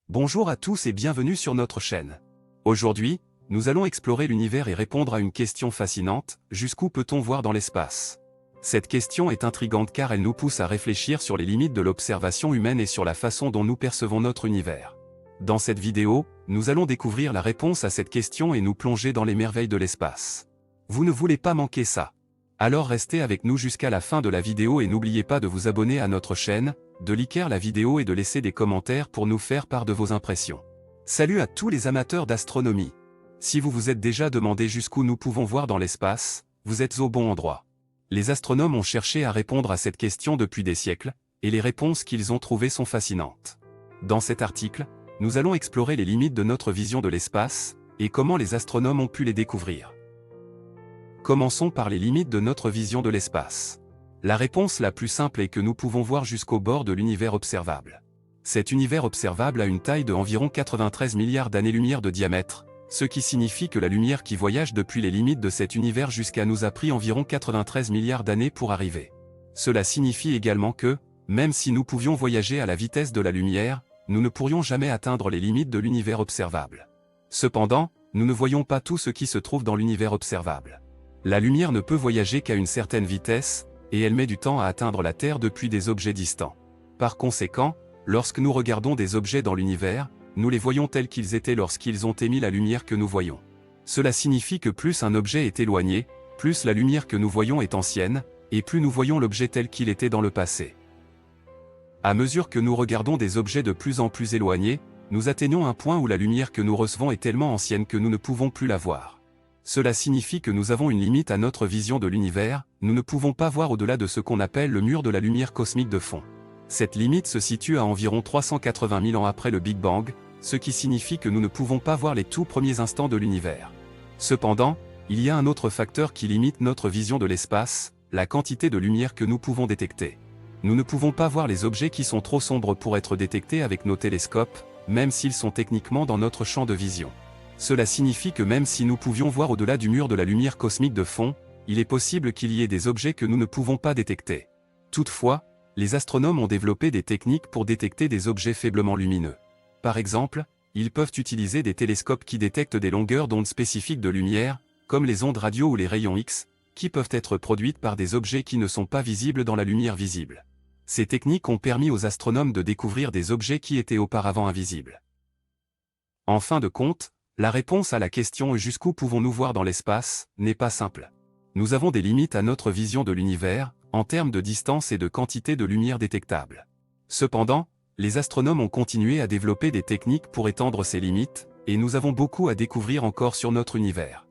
Bonjour à tous et bienvenue sur notre chaîne. Aujourd'hui, nous allons explorer l'univers et répondre à une question fascinante, jusqu'où peut-on voir dans l'espace? Cette question est intrigante car elle nous pousse à réfléchir sur les limites de l'observation humaine et sur la façon dont nous percevons notre univers. Dans cette vidéo, nous allons découvrir la réponse à cette question et nous plonger dans les merveilles de l'espace. Vous ne voulez pas manquer ça? Alors restez avec nous jusqu'à la fin de la vidéo et n'oubliez pas de vous abonner à notre chaîne, de liker la vidéo et de laisser des commentaires pour nous faire part de vos impressions. Salut à tous les amateurs d'astronomie. Si vous vous êtes déjà demandé jusqu'où nous pouvons voir dans l'espace, vous êtes au bon endroit. Les astronomes ont cherché à répondre à cette question depuis des siècles, et les réponses qu'ils ont trouvées sont fascinantes. Dans cet article, nous allons explorer les limites de notre vision de l'espace, et comment les astronomes ont pu les découvrir. Commençons par les limites de notre vision de l'espace. La réponse la plus simple est que nous pouvons voir jusqu'au bord de l'univers observable. Cet univers observable a une taille de environ 93 milliards d'années-lumière de diamètre, ce qui signifie que la lumière qui voyage depuis les limites de cet univers jusqu'à nous a pris environ 93 milliards d'années pour arriver. Cela signifie également que, même si nous pouvions voyager à la vitesse de la lumière, nous ne pourrions jamais atteindre les limites de l'univers observable. Cependant, nous ne voyons pas tout ce qui se trouve dans l'univers observable. La lumière ne peut voyager qu'à une certaine vitesse, et elle met du temps à atteindre la Terre depuis des objets distants. Par conséquent, lorsque nous regardons des objets dans l'univers, nous les voyons tels qu'ils étaient lorsqu'ils ont émis la lumière que nous voyons. Cela signifie que plus un objet est éloigné, plus la lumière que nous voyons est ancienne, et plus nous voyons l'objet tel qu'il était dans le passé. À mesure que nous regardons des objets de plus en plus éloignés, nous atteignons un point où la lumière que nous recevons est tellement ancienne que nous ne pouvons plus la voir. Cela signifie que nous avons une limite à notre vision de l'univers, nous ne pouvons pas voir au-delà de ce qu'on appelle le mur de la lumière cosmique de fond. Cette limite se situe à environ 380 000 ans après le Big Bang, ce qui signifie que nous ne pouvons pas voir les tout premiers instants de l'univers. Cependant, il y a un autre facteur qui limite notre vision de l'espace, la quantité de lumière que nous pouvons détecter. Nous ne pouvons pas voir les objets qui sont trop sombres pour être détectés avec nos télescopes, même s'ils sont techniquement dans notre champ de vision. Cela signifie que même si nous pouvions voir au-delà du mur de la lumière cosmique de fond, il est possible qu'il y ait des objets que nous ne pouvons pas détecter. Toutefois, les astronomes ont développé des techniques pour détecter des objets faiblement lumineux. Par exemple, ils peuvent utiliser des télescopes qui détectent des longueurs d'onde spécifiques de lumière, comme les ondes radio ou les rayons X, qui peuvent être produites par des objets qui ne sont pas visibles dans la lumière visible. Ces techniques ont permis aux astronomes de découvrir des objets qui étaient auparavant invisibles. En fin de compte, la réponse à la question « Jusqu'où pouvons-nous voir dans l'espace » n'est pas simple. Nous avons des limites à notre vision de l'univers, en termes de distance et de quantité de lumière détectable. Cependant, les astronomes ont continué à développer des techniques pour étendre ces limites, et nous avons beaucoup à découvrir encore sur notre univers.